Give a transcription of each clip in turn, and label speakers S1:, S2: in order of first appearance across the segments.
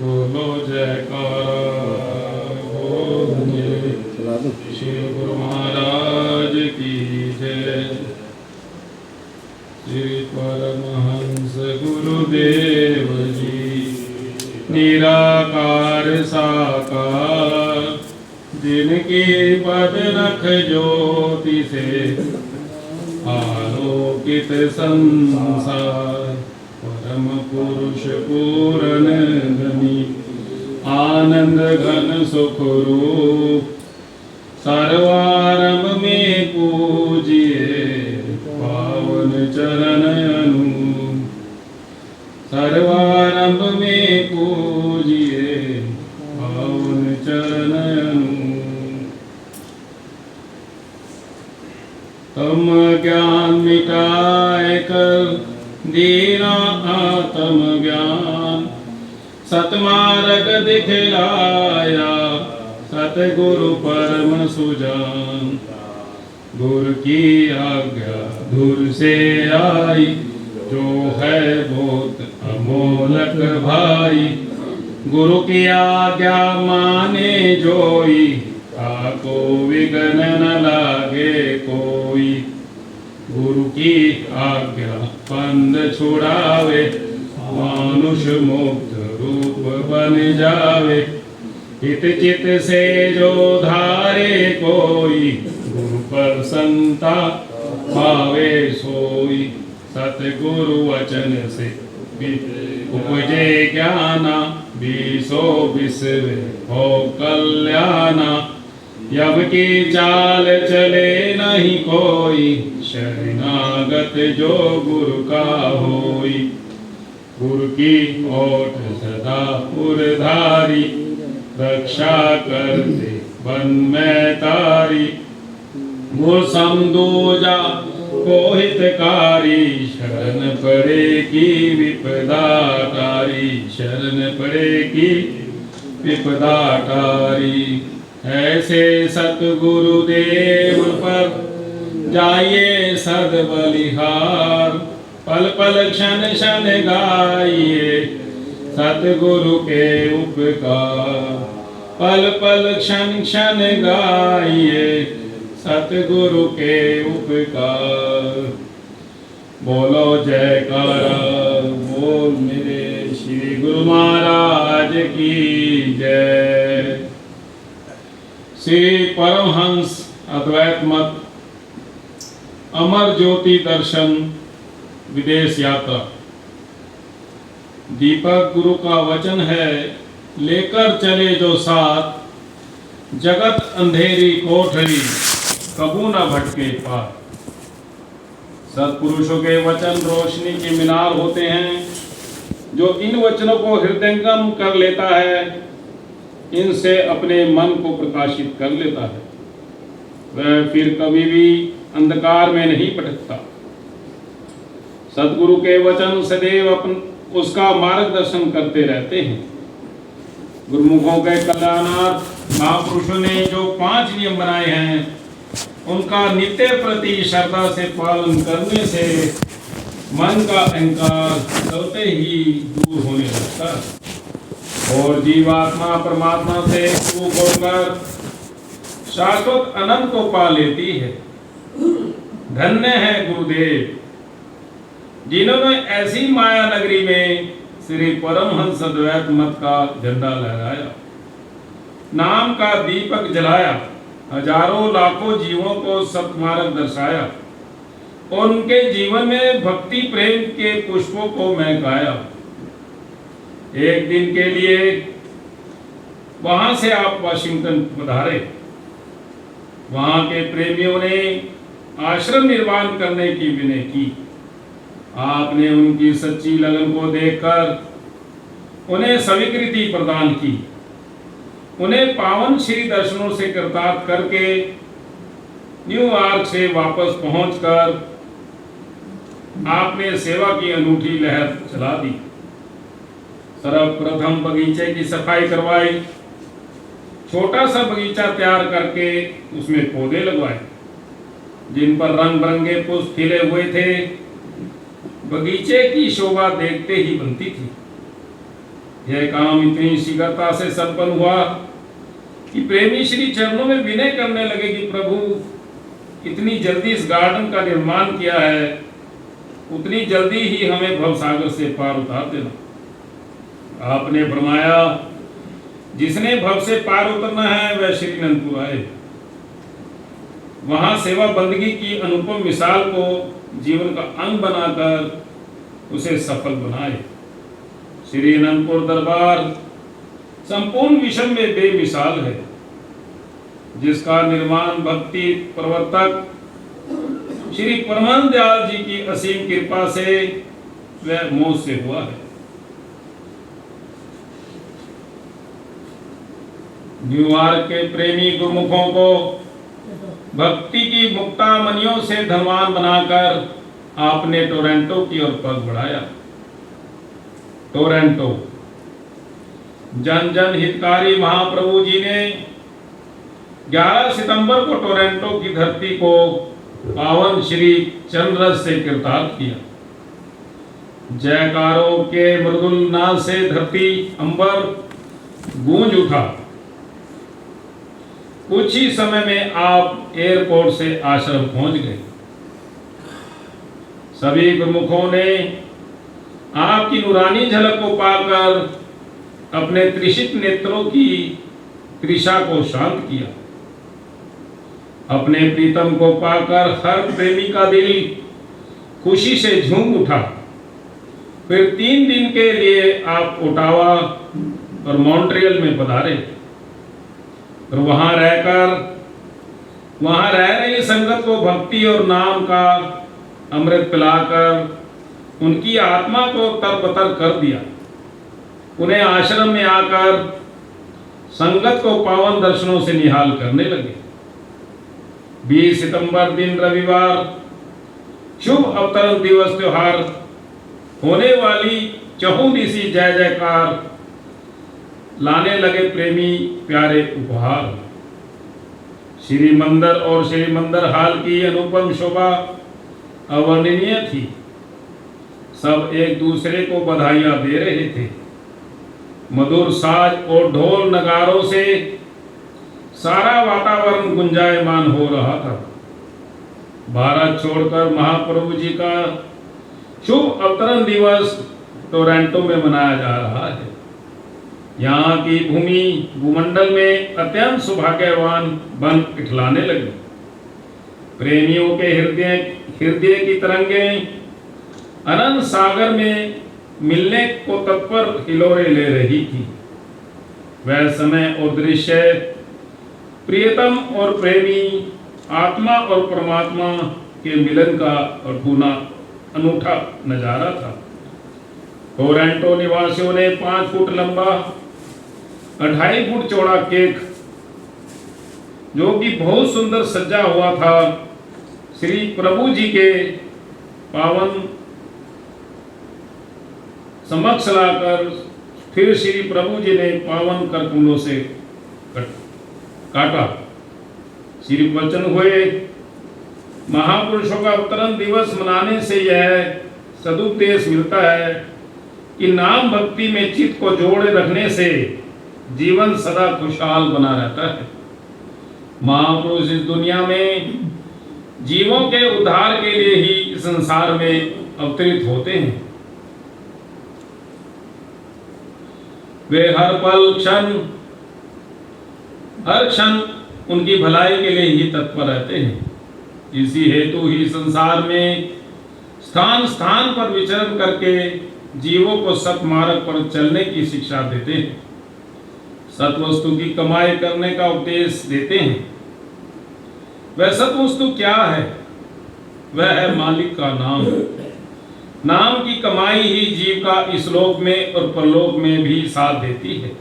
S1: बोलो जयकारा बोलिए श्री गुरु महाराज की जय। श्री परमहंस गुरुदेव जी निराकार साकार, जिनकी पद रख ज्योति से आलोकित संसार। परम पुरुष पूरन धनी आनंद घन सुख रूप, सर्वारंभ में पूजिए पावन चरण अनूप। सर्वारंभ में पूजिए पावन चरण अनूप। तम ज्ञान मिटाए कर दीना आत्म ज्ञान, सतमार्ग दिखलाया सतगुरु परम सुजान। गुरु की आज्ञा धुर से आई, जो है बहुत अमोलक भाई। गुरु की आज्ञा माने जोई, ताको विघ्न न लागे कोई। गुरु की आज्ञा पंद छुड़ावे, मानुष मुक्त रूप बन जावे। हित चित से जो धारे कोई, गुरु प्रसन्नता पावे सोई। सतगुरु वचन से उपजे ज्ञाना, बीसो बिसवे हो कल्याणा। यम की चाल चले नहीं कोई, शरणागत जो गुरु का होई। गुरु की ओट सदा पुरधारी, रक्षा करते बन में तारी। वो समदूजा को हितकारी, शरण पड़ेगी विपदाकारी। शरण पड़ेगी विपदाकारी। ऐसे सतगुरुदेव पर जाइए सद बलिहार। पल पल क्षण क्षण गाइए सतगुरु के उपकार। पल पल क्षण क्षण गाइए सतगुरु के उपकार। बोलो जयकारा बोल मेरे श्री गुरु महाराज की जय। श्री परमहंस अद्वैत मत अमर ज्योति दर्शन विदेश यात्रा। दीपक गुरु का वचन है, लेकर चले जो साथ, जगत अंधेरी कोठरी कबू न भटके पार। सत्पुरुषों के वचन रोशनी के मीनार होते हैं। जो इन वचनों को हृदयंगम कर लेता है, इनसे अपने मन को प्रकाशित कर लेता है, वह फिर कभी भी अंधकार में नहीं भटकता। सदगुरु के वचन सदैव उसका मार्गदर्शन करते रहते हैं। गुरुमुखों के कल्याणार्थ महापुरुषों ने जो 5 नियम बनाए हैं, उनका नित्य प्रति श्रद्धा से पालन करने से मन का अहंकार चलते ही दूर होने लगता है और जीवात्मा परमात्मा से एक होकर शाश्वत अनंत को पा लेती है। धन्य है गुरुदेव, जिन्होंने ऐसी माया नगरी में श्री परमहंस अद्वैत मत का झंडा लहराया, नाम का दीपक जलाया, हजारों लाखों जीवों को सत्मार्ग दर्शाया। उनके जीवन में भक्ति प्रेम के पुष्पों को महकाया। एक दिन के लिए वहां से आप वाशिंगटन पधारे। वहां के प्रेमियों ने आश्रम निर्माण करने की विनय की। आपने उनकी सच्ची लगन को देखकर उन्हें स्वीकृति प्रदान की। उन्हें पावन श्री दर्शनों से कृतार्थ करके न्यूयॉर्क से वापस पहुंचकर आपने सेवा की अनूठी लहर चला दी। सर्वप्रथम बगीचे की सफाई करवाई, छोटा सा बगीचा तैयार करके उसमें पौधे लगवाए जिन पर रंग बिरंगे पुष्प खिले हुए थे। बगीचे की शोभा देखते ही बनती थी। यह काम इतनी शीघ्रता से संपन्न हुआ कि प्रेमी श्री चरणों में विनय करने लगे कि प्रभु इतनी जल्दी इस गार्डन का निर्माण किया है, उतनी जल्दी ही हमें भवसागर से पार उतार देना। आपने फरमाया जिसने भव से पार उतरना है वह श्री अनंतपुर आए, वहां सेवा बंदगी की अनुपम मिसाल को जीवन का अंग बनाकर उसे सफल बनाए। श्री अनंतपुर दरबार संपूर्ण विश्व में बेमिसाल है, जिसका निर्माण भक्ति प्रवर्तक श्री परमानंद दयाल जी की असीम कृपा से वह मोह से हुआ है। न्यूयॉर्क के प्रेमी गुरुमुखों को भक्ति की मुक्तामणियों से धनवान बनाकर आपने टोरंटो की ओर पग बढ़ाया। टोरंटो जन जन हितकारी महाप्रभु जी ने 11 सितंबर को टोरंटो की धरती को पावन श्री चंद्ररस से कृतार्थ किया। जयकारों के मृदुल नाद से धरती अंबर गूंज उठा। कुछ ही समय में आप एयरपोर्ट से आश्रम पहुंच गए। सभी गुरुमुखों ने आपकी नूरानी झलक को पाकर अपने त्रिषित नेत्रों की तृषा को शांत किया। अपने प्रीतम को पाकर हर प्रेमी का दिल खुशी से झूम उठा। फिर 3 दिन के लिए आप ओटावा और मॉन्ट्रियल में पधारे और वहां रह रही संगत को भक्ति और नाम का अमृत पिलाकर उनकी आत्मा को तरबतर कर दिया। उन्हें आश्रम में आकर संगत को पावन दर्शनों से निहाल करने लगे। 20 सितंबर दिन रविवार शुभ अवतरण दिवस त्योहार होने वाली चहुदिशी जय जयकार लाने लगे प्रेमी प्यारे उपहार। श्री मंदिर और श्री मंदिर हाल की अनुपम शोभा अवर्णनीय थी। सब एक दूसरे को बधाइयां दे रहे थे। मधुर साज और ढोल नगारों से सारा वातावरण गुंजायमान हो रहा था। भारत छोड़कर महाप्रभु जी का शुभ अवतरण दिवस टोरंटो में मनाया जा रहा है। यहाँ की भूमि भूमंडल में अत्यंत सौभाग्यवान बन इठलाने लगी। प्रेमियों के हृदय की तरंगें अनंत सागर में मिलने को तत्पर हिलोरे ले रही थी। वह समय और दृश्य प्रियतम और प्रेमी आत्मा और परमात्मा के मिलन का अनूठा नजारा था। टोरंटो निवासियों ने 5 फुट लंबा 2.5 फुट चौड़ा केक, जो कि बहुत सुंदर सजा हुआ था, श्री प्रभु जी के पावन समक्ष लाकर फिर श्री प्रभु जी ने पावन कर कमलों से काटा। श्री वचन हुए महापुरुषों का अवतरण दिवस मनाने से यह सदुपदेश मिलता है कि नाम भक्ति में चित्त को जोड़े रखने से जीवन सदा खुशहाल बना रहता है। महापुरुष इस दुनिया में जीवों के उद्धार के लिए ही इस संसार में अवतरित होते हैं। वे हर क्षण उनकी भलाई के लिए ही तत्पर रहते हैं। इसी हेतु ही संसार में स्थान स्थान पर विचरण करके जीवों को सतमार्ग पर चलने की शिक्षा देते हैं, सतवस्तु की कमाई करने का उपदेश देते हैं। वह सतवस्तु क्या है? वह है मालिक का नाम। नाम की कमाई ही जीव का इस लोक में और परलोक में भी साथ देती है।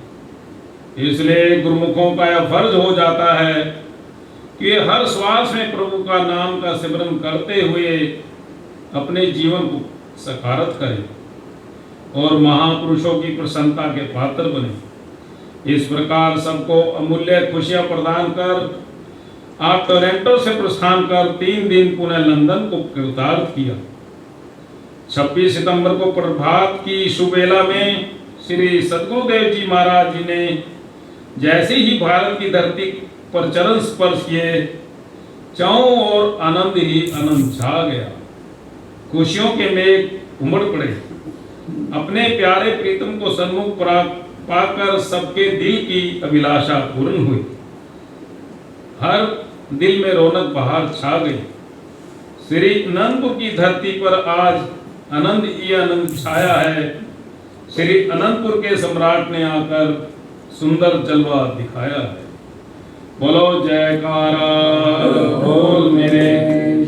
S1: इसलिए गुरुमुखों का यह फर्ज हो जाता है कि वे हर श्वास में प्रभु का नाम का सिमरन करते हुए अपने जीवन को सकारत करें और महापुरुषों की प्रसन्नता के पात्र बने। इस प्रकार सबको अमूल्य खुशियां प्रदान कर आप टोरंटो से प्रस्थान कर 3 दिन पुनः लंदन को कृतार्थ किया। 26 सितंबर को प्रभात की शुभवेला में श्री सद्गुरुदेव जी महाराज जी ने जैसे ही भारत की धरती पर चरण स्पर्श किए, चारों ओर आनंद ही आनंद छा गया। खुशियों के मेघ उमड़ पड़े। अपने प्यारे प्रीतम को सन्मुख पाकर सबके दिल की अभिलाषा पूर्ण हुई। हर दिल में रौनक बहार छा गई। श्री अनंतपुर की धरती पर आज आनंद ही आनंद छाया है। श्री अनंतपुर के सम्राट ने आकर सुंदर जलवा दिखाया है। बोलो जयकारा बोल मेरे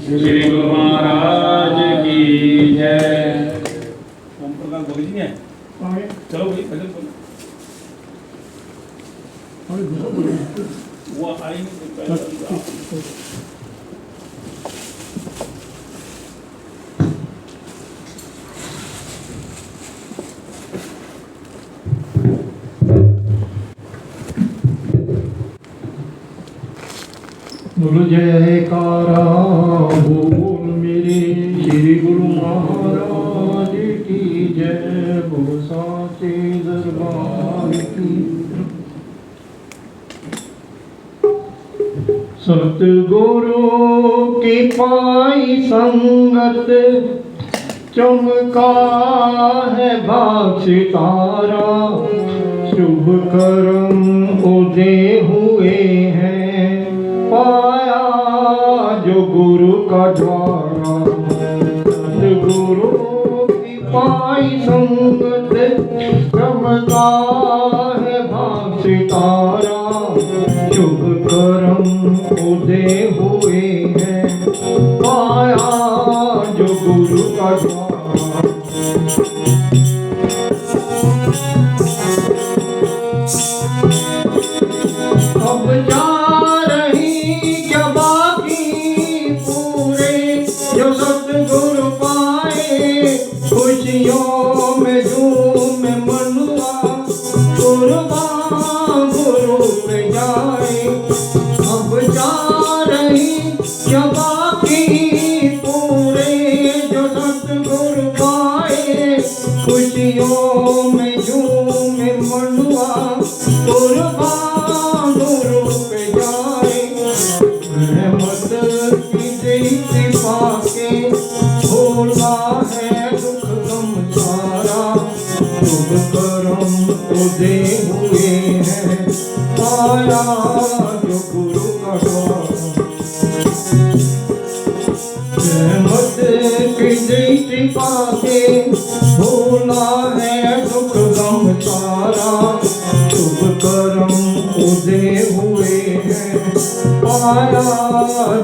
S1: श्री गुरु महाराज की जय। ओम प्रकाश बोली नहीं है, चलो भाई भजन बोलो। वो आई
S2: बोलो जयकारा बोल मेरे श्री गुरु महाराज की जय। बोलो साचे दरबार की। सतगुरु की पाई संगत चमका है भाग सितारा। शुभ कर्म उदय हुए हैं, पाया जो गुरु का द्वारा। सतगुरु की पाई संगत चमका है भाग सितारा। शुभ कर्म उदय हुए हैं, पाया जो गुरु का द्वारा। अब जा रही क्या बाकी पूरे जो सतगुरु पाए। खुशियों में झूम मनुआ कुर्बान गुरु पे जाए। अब जा रही क्या बाकी पूरे जो सतगुरु पाए। खुशियों में झूम मनुआ कुर्बान गुरु पे जाए। रहमत की दृष्टि पाके भोला है दुख गम सारा। शुभ कर्म उदय हुए हैं, पाया जो गुरु का द्वारा। रहमत की दृष्टि पाके भोला है दुख गम सारा। शुभ कर्म उदय हुए हैं, पाया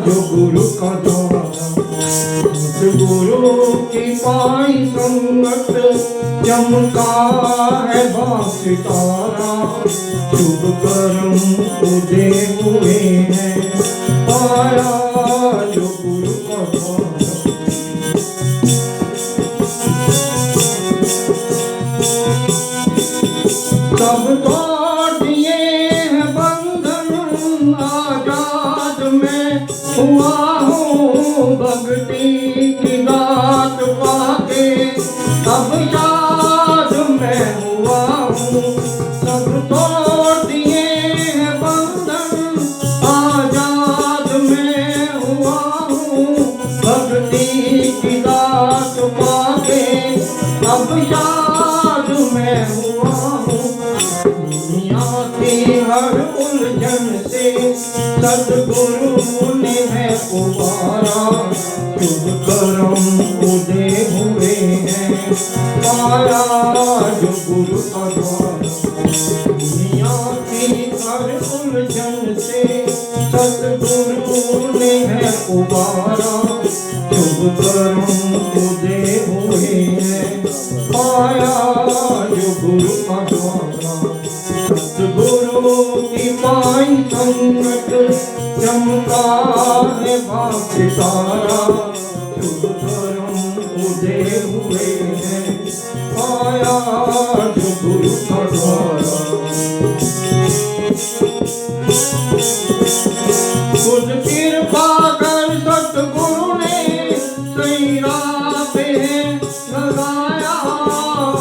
S2: जो गुरु का द्वारा। गुरु की पाई संगत चमका है भाग सितारा। शुभ कर्म उदय हुए हैं, पाया जो गुरु का द्वारा। सब तोड़ दिए हैं बंधन, आजाद में हुआ हूँ भक्ति की दात पाके। अब याद में हुआ हूँ। सब तोड़ दिए हैं बंधन, आजाद में हुआ हूँ भक्ति की दात पाके। अब याद में हुआ हूँ। दुनिया की हर उलझन से सद्गुरु ने है उबारा। शुभ कर्म उदय हुए हैं, पाया जो गुरु का द्वारा। दुनिया की हर उलझन से सद्गुरु ने है उबारा। शुभ कर्म उदय हुए हैं, पाया जो गुरु का द्वारा। सतगुरु की पाई संगत चमका है भाग सितारा। शुभ कर्म उदय हुए हैं, पाया जो गुरु का द्वारा। खुद कृपा कर सतगुरु ने सही राह पे लगाया,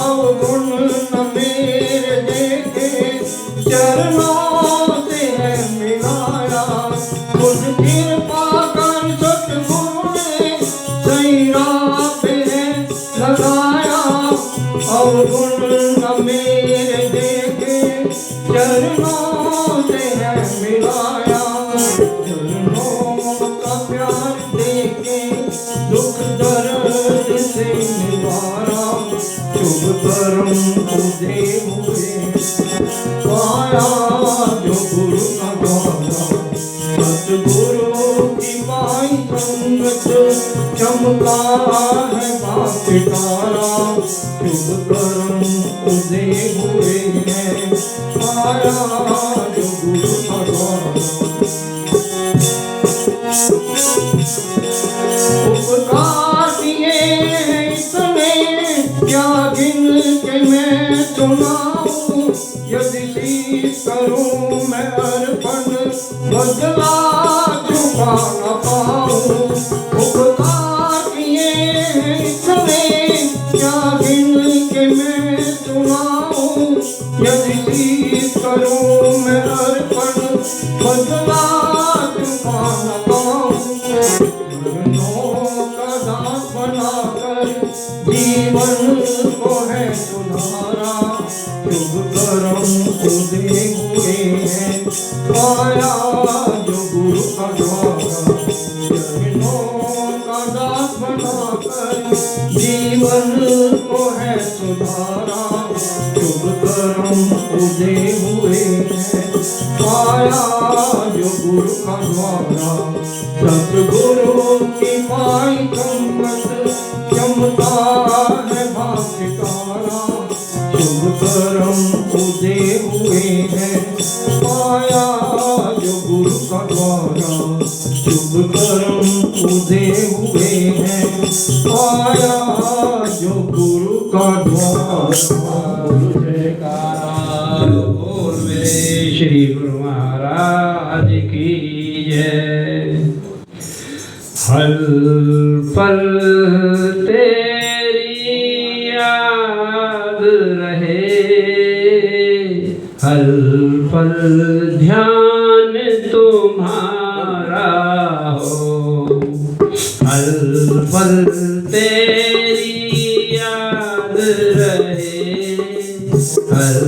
S2: अवगुण न मेरे देखे चरणों से है मिलाया। खुद कृपा कर सतगुरु ने सही राह पे लगाया, अवगुण न मेरे देखे चरणों से है मिलाया। चरणों का प्यार देके दुख दर्द से निवारा, शुभ कर्म मुझे हुए पाया जो गुरु का द्वारा। सतगुरु की पाई संगत चमका है बाप तारा, शुभ कर्म मुझे हुए हैं पाया जो गुरु का द्वारा। उपकार किए हैं इतने क्या गिन के मैं सुनाऊं, यदि शीश करूं मैं अर्पण बदला चुका न पाऊं। उपकार किए हैं इतने क्या गिन के मैं सुनाऊं, यदि शीश करूं मैं अर्पण बदला चुका न पाऊं। का दास बनाकर जीवन को है सुधारा, शुभ कर्म खुदे हुए हैं पाया जो गुरु का द्वारा। जगनों का दास बनाकर जीवन को है सुधारा, शुभ कर्म खुदे हुए हैं पाया जो गुरु का द्वारा। सतगुरु की पाई संगत चमका है भाग्य तारा, शुभ कर्म खुदे हुए हैं पाया जो गुरु का द्वारा। शुभ कर्म खुदे हुए हैं पाया जो गुरु का द्वारा। जयकारा बोल मेरे श्री गुरु महाराज की जय। हर पल तेरी याद रहे, हर पल ध्यान तुम्हारा हो, हर पल तेरी याद रहे, हर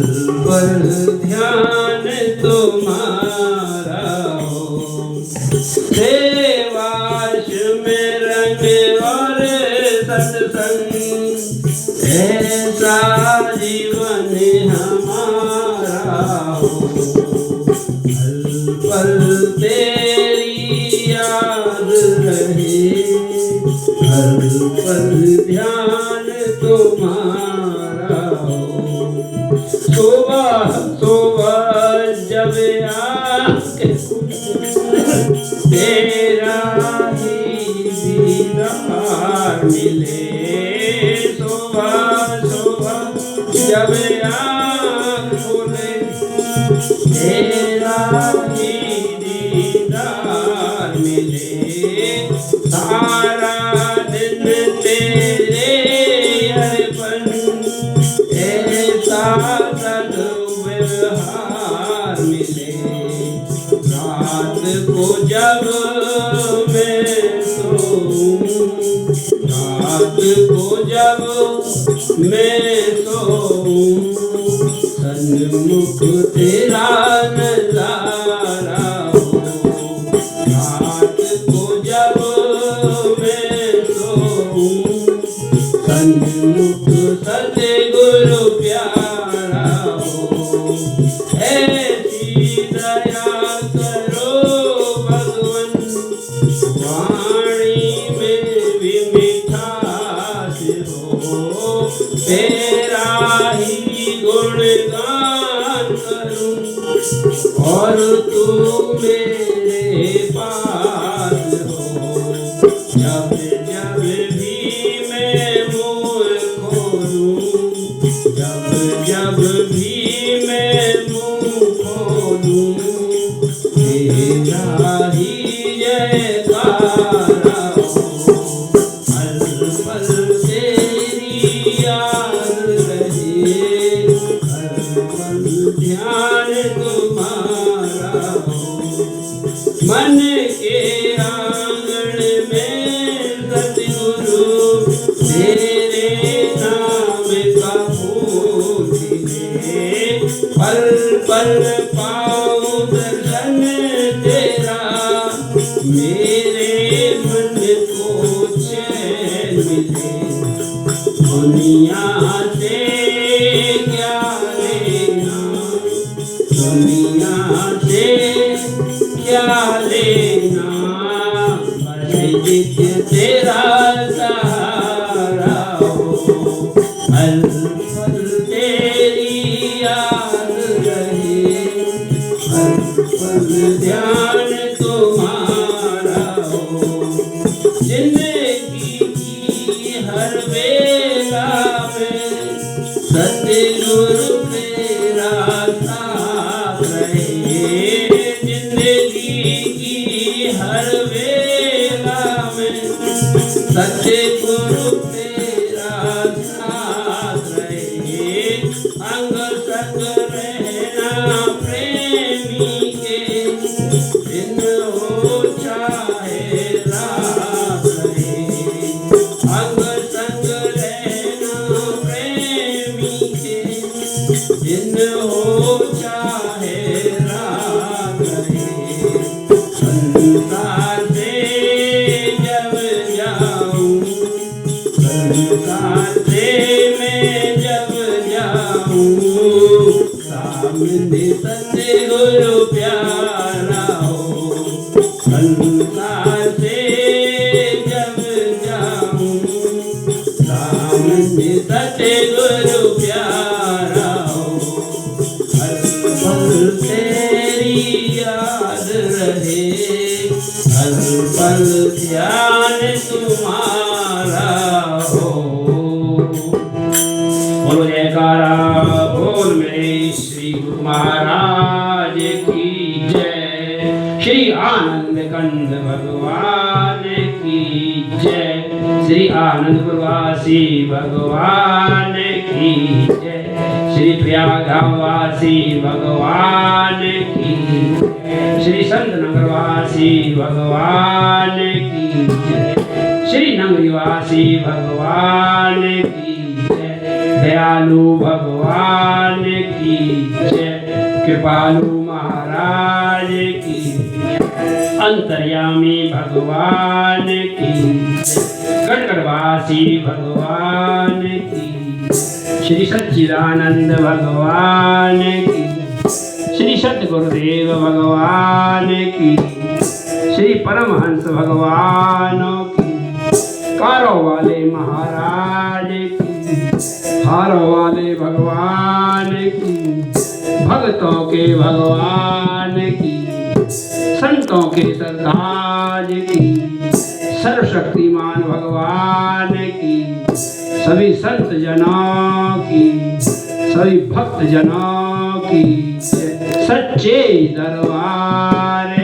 S2: पल ध्यान तुम्हारा हो। देवाश में रंग और सत्संग ऐसा जीवन हमारा हो, हर पल तेरी याद रहे, हर पल ध्यान तुम्हारा हो। सुबह सुबह जब आके तेरा ही दीदार मिले, सुबह सुबह जब आँख खुले तेरा ही दीदार मिले। सारा दिन तेरे अर्पण ऐसा सद्व्यवहार मिले। रात को जब मैं सोऊं, रात को जब मैं सोऊं, सन्मुख तेरा नजारा हो। रात को जब मैं सोऊं, सन्मुख सतगुरु प्यारा हो। ऐसी दया करो भगवन, वाणी में भी मिठास हो। तेरा ही गुणगान करूं और तू मेरे पास हो। जब जब भी मैं मुँह खोलूं, जब जब भी मैं मुँह खोलूं, हो हर पल तेरी याद रहे हर पल ध्यान तुम्हारा हो मन के आंगन में सतगुरु तेरे नाम का फूल खिले पल पल पाऊं दर्शन तेरा मेरे मन को चैन मिले दुनिया से क्या लेना दुनिया से क्या लेना बस जित तेरा सहारा हो हर पल तेरी याद रहे हर पल ध्यान तुम्हारा हो जिंदगी की हर वेला में सतगुरु तेरा साथ रहे जिंदगी की हर वेला में सतगुरु तेरा साथ रहे अंग संग रहना प्रेमी के दिन हो चाहे रात रहे अंग संग रहना प्रेमी के दिन हो चाहे रात रहे संसार से जब जाऊं संसार से मैं जब जाऊं सामने सतगुरु प्यारा हो संसार से जब जाऊं सामने सतगुरु प्यारा हो हर पल तेरी याद रहे हर पल ध्यान तुम्हारा हो बोलो जयकारा बोल मेरे श्री गुरु महाराज की जय श्री आनंद कंद भगवान की जय श्री आनंद प्रवासी भगवान की जय श्री प्रयागवासी भगवान की श्री संत नगरवासी भगवान की जय श्री नगरीवासी भगवान की जय दयालु भगवान की जय कृपालु महाराज की अंतर्यामी भगवान की गणगणवासी भगवान की श्री सच्चिदानंद भगवान की श्री सद्गुरुदेव भगवान की श्री परमहंस भगवान की कारों वाले महाराज की हारों वाले भगवान की भक्तों के भगवान की संतों के सरताज की सर्वशक्तिमान भगवान की सभी संत जनों की सभी भक्त जनों की सच्चे दरबार